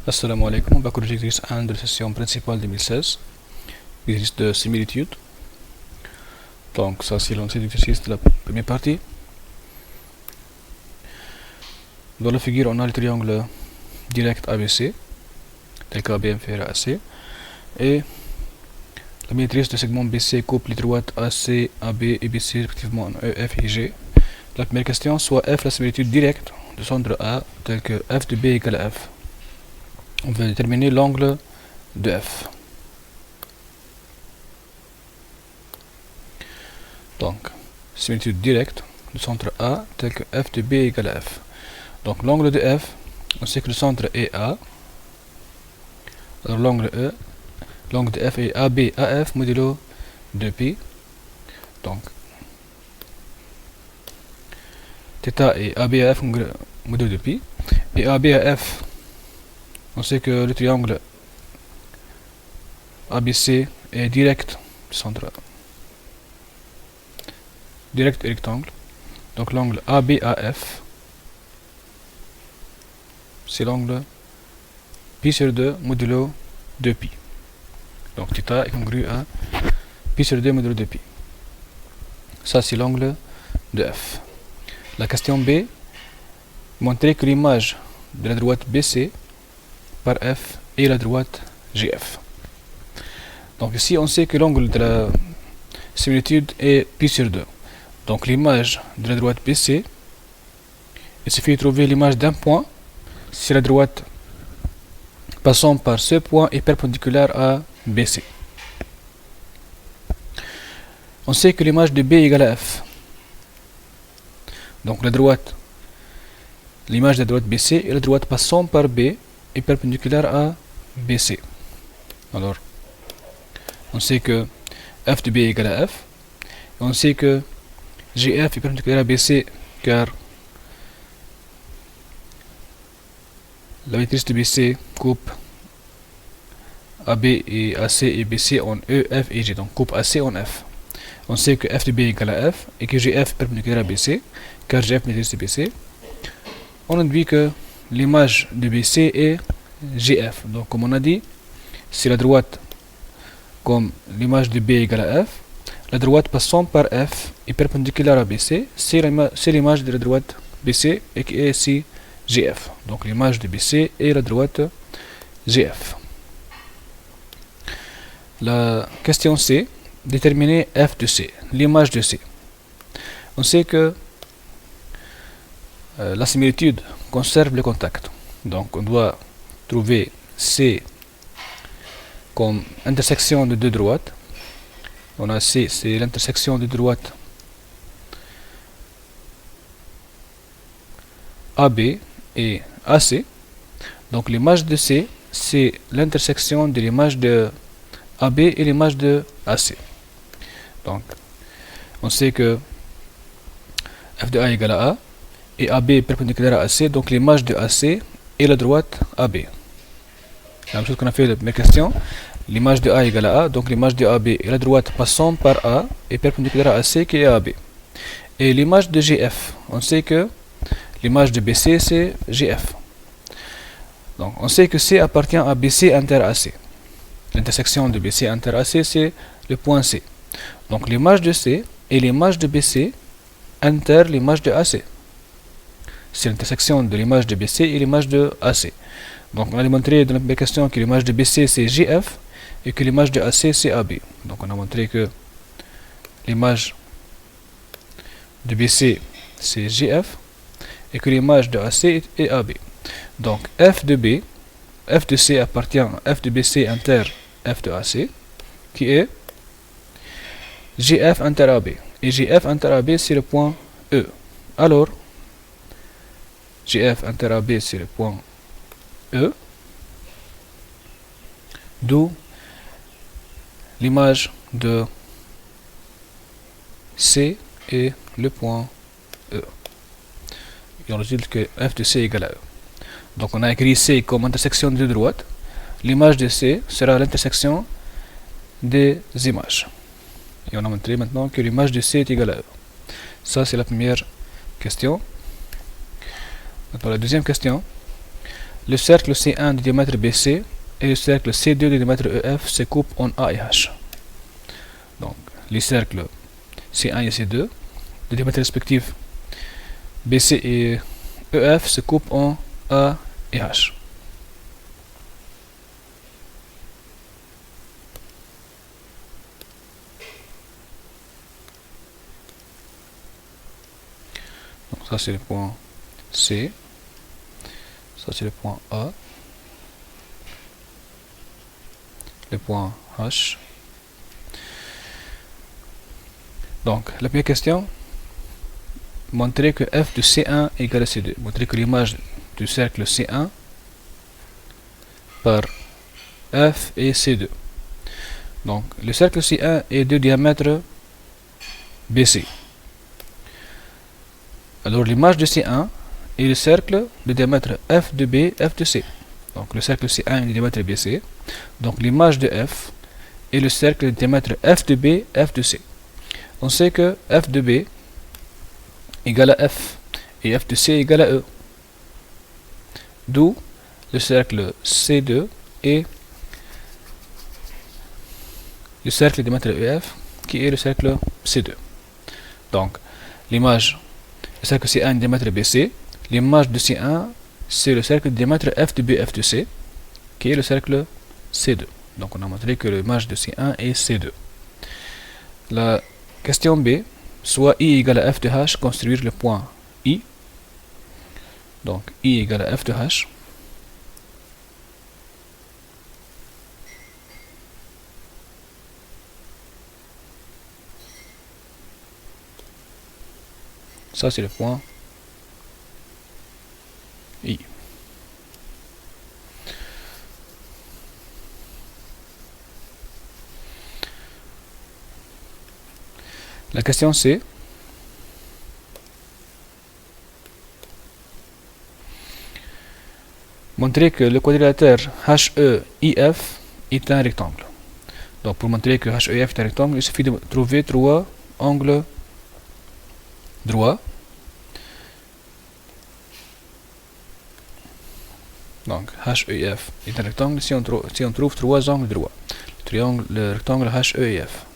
Assalamu alaikum, on va corriger l'exercice 1 de la session principale 2016, exercice de similitude. Donc ça c'est l'ancien exercice de la première partie. Dans la figure on a le triangle direct ABC, tel qu'AB inférieur à AC, et la matrice de segment BC coupe les droites AC, AB et BC respectivement en E, F et G. La première question, soit F la similitude directe de centre A, tel que F de B égale à F. On va déterminer l'angle de F. Donc, similitude directe du centre A tel que F de B égale à F. Donc l'angle de F, on sait que le centre est A. Alors l'angle de F est AB AF modulo 2π. Donc θ est AB AF modulo 2π. Et AB AF, on sait que le triangle ABC est direct du centre A. Direct et rectangle. Donc l'angle ABAF, c'est l'angle π sur 2 modulo 2π. Donc θ est congru à π sur 2 modulo 2π. Ça c'est l'angle de F. La question B, montrer que l'image de la droite BC par F est la droite GF. Donc ici on sait que l'angle de la similitude est π sur 2. Donc l'image de la droite BC, il suffit de trouver l'image d'un point si la droite passant par ce point est perpendiculaire à BC. On sait que l'image de B égale à F. Donc l'image de la droite BC et la droite passant par B est perpendiculaire à BC. Alors, on sait que F de B égale à F. Et on sait que GF est perpendiculaire à BC car la matrice de BC coupe AB et AC et BC en E, F et G. Donc coupe AC en F. On sait que F de B égale à F et que GF est perpendiculaire à BC car GF matrice de BC. On induit que l'image de BC est GF. Donc comme on a dit, si la droite comme l'image de B égale à F, la droite passant par F est perpendiculaire à BC, c'est l'image de la droite BC et qui est ici GF. Donc l'image de BC est la droite GF. La question C, déterminer F de C, l'image de C. On sait que la similitude conserve le contact. Donc on doit trouver C comme intersection de deux droites. On a C, c'est l'intersection de droites AB et AC. Donc l'image de C, c'est l'intersection de l'image de AB et l'image de AC. Donc on sait que F de A égale à A et AB est perpendiculaire à AC, donc l'image de AC est la droite AB. La même chose qu'on a fait dans la première question. L'image de A égale à A, donc l'image de AB est la droite passant par A et perpendiculaire à AC qui est AB. Et l'image de GF, on sait que l'image de BC c'est GF. Donc on sait que C appartient à BC inter AC. L'intersection de BC inter AC c'est le point C. Donc l'image de C est l'image de BC inter l'image de AC. C'est l'intersection de l'image de BC et l'image de AC. Donc on a démontré dans la première question que l'image de BC c'est GF et que l'image de AC c'est AB. Donc on a montré que l'image de BC c'est GF et que l'image de AC est AB. Donc F de C appartient à F de BC inter F de AC qui est GF inter AB. Et GF inter AB c'est le point E. Alors GF inter AB c'est le point E, d'où l'image de C est le point E. Et on résulte que F de C égale à E. Donc on a écrit C comme intersection de deux droites. L'image de C sera l'intersection des images. Et on a montré maintenant que l'image de C est égale à E. Ça c'est la première question. Pour la deuxième question, le cercle C1 du diamètre BC et le cercle C2 du diamètre EF se coupent en A et H. Donc, les cercles C1 et C2, de diamètre respectif BC et EF se coupent en A et H. Donc ça c'est le point C, ça c'est le point A, le point H. Donc la première question, montrer que f de C1 est égal à C2. Montrer que l'image du cercle C1 par f et C2. Donc le cercle C1 est de diamètre BC. Alors l'image de C1 est le cercle de diamètre f de B, f de C. Donc le cercle C1 est de diamètre BC. Donc l'image de f est le cercle de diamètre f de B, f de C. On sait que f de B égale à f et f de C égale à E. D'où le cercle C2 et le cercle de diamètre EF qui est le cercle C2. Donc l'image du cercle C1 est de diamètre BC. L'image de C1 c'est le cercle de diamètre f de B, f de C qui est le cercle C2. Donc on a montré que l'image de C1 est C2. La question B, soit I égale à f de h, construire le point I. Donc I égale à f de h. Ça c'est le point I. La question C. Montrer que le quadrilatère HEIF est un rectangle. Donc pour montrer que HEIF est un rectangle, il suffit de trouver trois angles droits. Donc HEIF est un rectangle si on trouve trois angles droits. Le rectangle HEIF.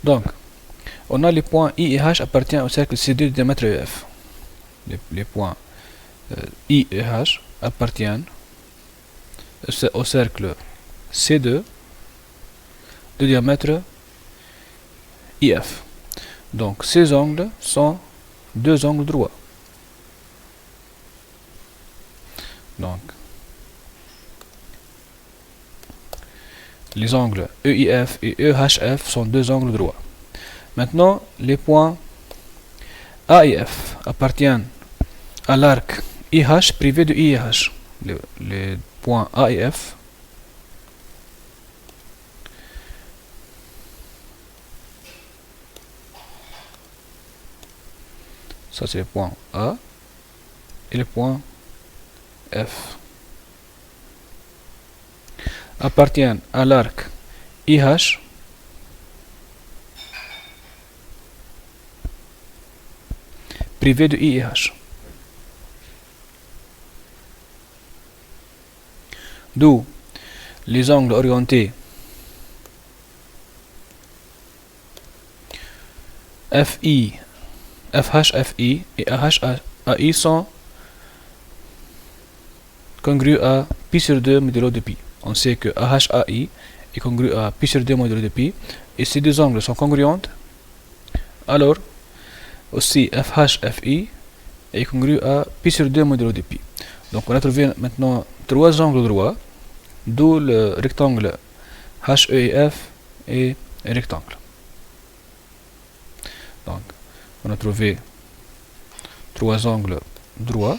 Donc, on a les points I et H appartiennent au cercle C2 du diamètre EF. Les points I et H appartiennent au cercle C2 de diamètre IF. Donc, ces angles sont deux angles droits. Donc, les angles EIF et EHF sont deux angles droits. Maintenant, les points A et F appartiennent à l'arc IH privé de I et H. Les points A et F ça c'est le point A et le point F appartiennent à l'arc IH privé de I et H. D'où les angles orientés FI, FH, FI et AH, AI sont congrue à pi sur 2 modulo de pi. On sait que AHAI est congru à pi sur 2 modulo de pi, et ces deux angles sont congruentes, alors aussi FHFI est congru à pi sur 2 modulo de pi. Donc on a trouvé maintenant trois angles droits, d'où le rectangle HEIF est un rectangle. Donc on a trouvé trois angles droits.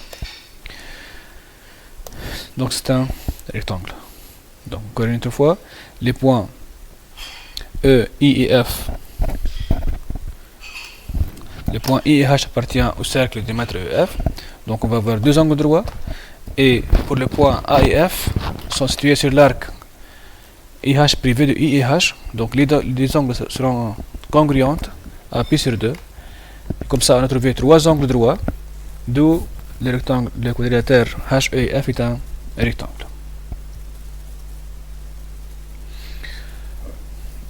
Donc c'est un rectangle. Donc encore une autre fois, les points E, I et F, les points I et H appartiennent au cercle du diamètre EF. Donc on va avoir deux angles droits. Et pour les points A et F sont situés sur l'arc IH privé de I et H. Donc les angles seront congruentes à pi sur 2. comme ça, on a trouvé trois angles droits, d'où le rectangle, le quadrilatère HEF est un rectangle.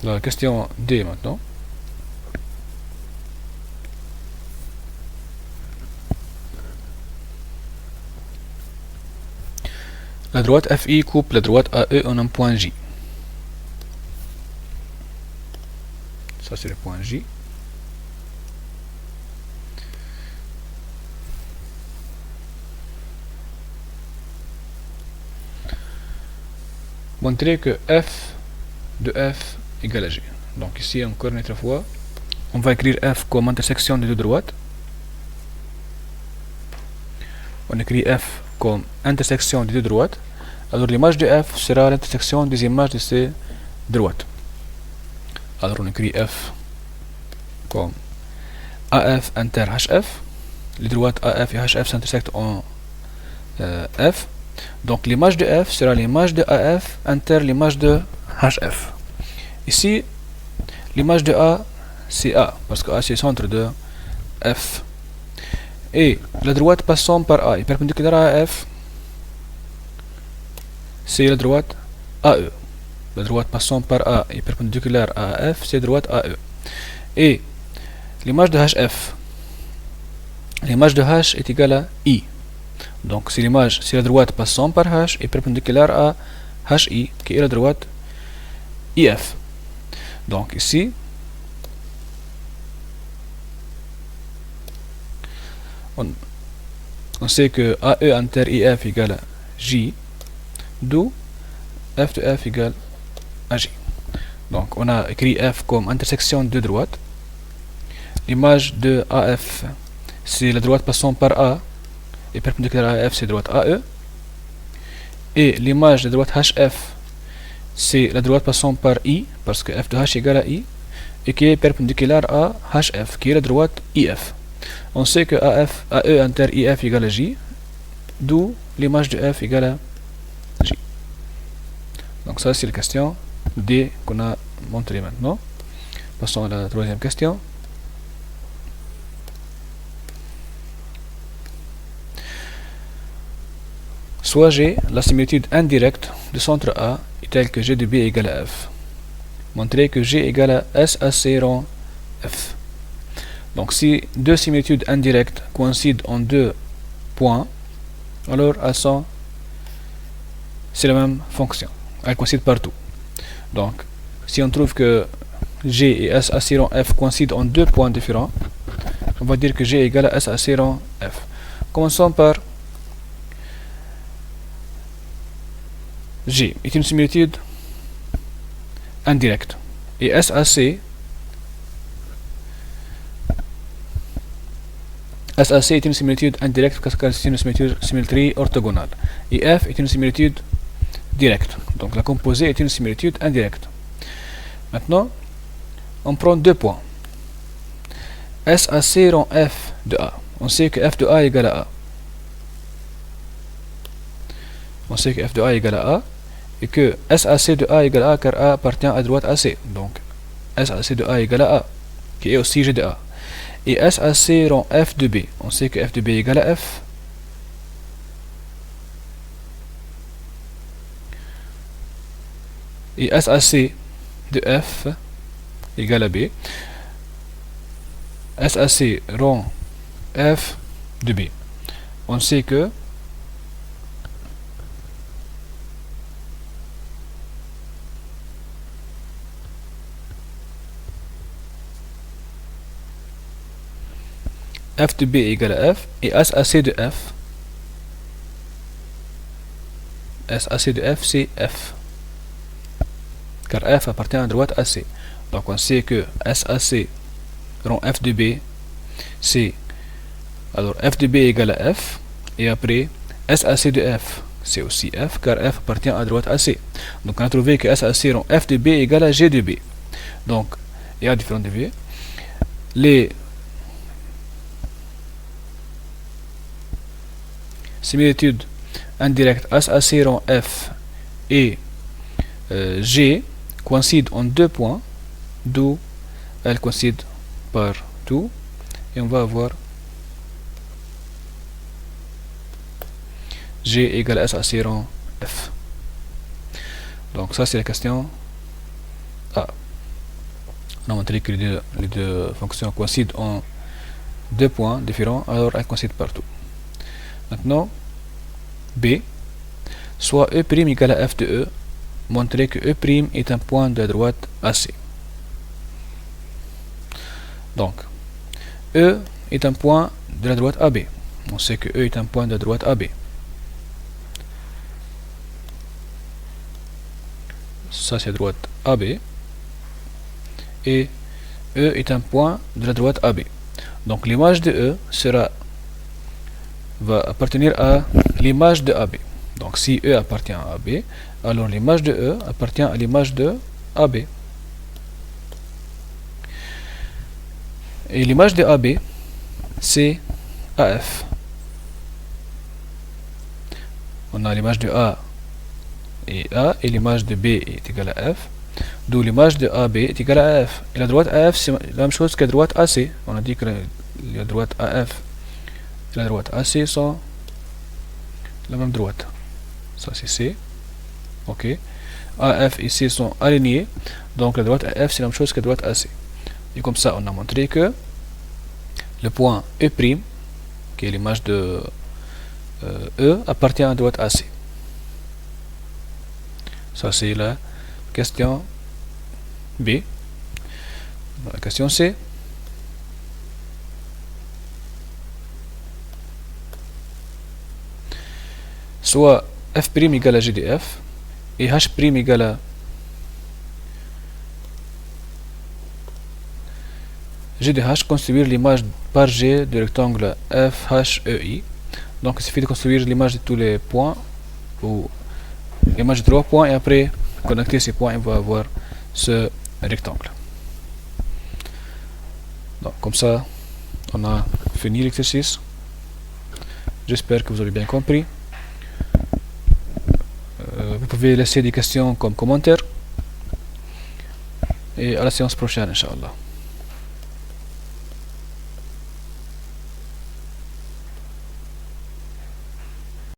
La question D maintenant. La droite FI coupe la droite AE en un point J. Ça c'est le point J. Montrer que F de F égale à G. Donc ici encore une autre fois, on va écrire F comme intersection des deux droites. On écrit F comme intersection des deux droites. Alors l'image de F sera l'intersection des images de ces droites. Alors on écrit F comme AF inter HF. Les droites AF et HF s'intersectent en F. Donc l'image de F sera l'image de AF inter l'image de HF. Ici, l'image de A, c'est A, parce que A c'est le centre de F. Et la droite passant par A est perpendiculaire à F, c'est la droite AE. La droite passant par A est perpendiculaire à F, c'est la droite AE. Et l'image de HF, l'image de H est égale à I. Donc c'est l'image, c'est la droite passant par H est perpendiculaire à HI, qui est la droite IF. Donc ici, on sait que AE inter IF égale à J, d'où F de F égale à J. Donc on a écrit F comme intersection de droites. L'image de AF, c'est la droite passant par A, et perpendiculaire à F, c'est la droite AE. Et l'image de droite HF, c'est la droite passant par I, parce que F de H égale à I, et qui est perpendiculaire à HF, qui est la droite IF. On sait que AE inter IF égale à J, d'où l'image de F égale à J. Donc ça c'est la question D qu'on a montré maintenant. Passons à la troisième question. Soit G, la similitude indirecte du centre A est telle que G de B égale à F. Montrer que G égale à SAC rond F. Donc si deux similitudes indirectes coïncident en deux points, alors c'est la même fonction. Elles coïncident partout. Donc si on trouve que G et SAC rond F coïncident en deux points différents, on va dire que G égale à SAC rond F. Commençons par G est une similitude indirecte et SAC est une similitude indirecte parce que c'est une symétrie orthogonale et F est une similitude directe. Donc la composée est une similitude indirecte. Maintenant, on prend deux points. SAC rond F de A. On sait que F de A égale à A. On sait que F de A égale à A et que SAC de A égale à A car A appartient à droite AC. Donc SAC de A égale à A, qui est aussi G de A. Et SAC rond F de B. On sait que F de B égale à F. Et SAC de F égale à B. SAC rond F de B. On sait que F de B égale à F et SAC de F. SAC de F c'est F. Car F appartient à droite AC. Donc on sait que SAC rond F de B c'est alors F de B égale à F et après SAC de F c'est aussi F car F appartient à droite AC. Donc on a trouvé que SAC rond F de B égale à G de B. Donc il y a différents degrés. Les similitudes indirectes SAC rond F et G coïncident en deux points, d'où elles coïncident partout. et on va avoir G égale SAC rang F. Donc ça c'est la question A. On a montré que les deux fonctions coïncident en deux points différents, alors elles coïncident partout. Maintenant, B, soit E' égale à F de E, montrer que E' est un point de la droite AC. Donc, E est un point de la droite AB. On sait que E est un point de la droite AB. Ça c'est la droite AB. Et E est un point de la droite AB. Donc l'image de E va appartenir à l'image de AB. Donc si E appartient à AB, alors l'image de E appartient à l'image de AB. Et l'image de AB, c'est AF. On a l'image de A et l'image de B est égale à F. D'où l'image de AB est égale à F. Et la droite AF, c'est la même chose que la droite AC. On a dit que la droite AF et la droite AC sont la même droite. Ça c'est C. Ok. AF et C sont alignés. Donc la droite AF c'est la même chose que la droite AC. Et comme ça on a montré que le point E', qui est l'image de E, appartient à la droite AC. Ça c'est la question B. La question C. Soit F' égale à G de F et H' égale à G de H, construire l'image par G du rectangle FHEI. Donc il suffit de construire l'image de tous les points ou l'image de 3 points et après connecter ces points et on va avoir ce rectangle. Donc comme ça on a fini l'exercice. J'espère que vous avez bien compris. Vous pouvez laisser des questions comme commentaires et à la séance prochaine, Inch'Allah.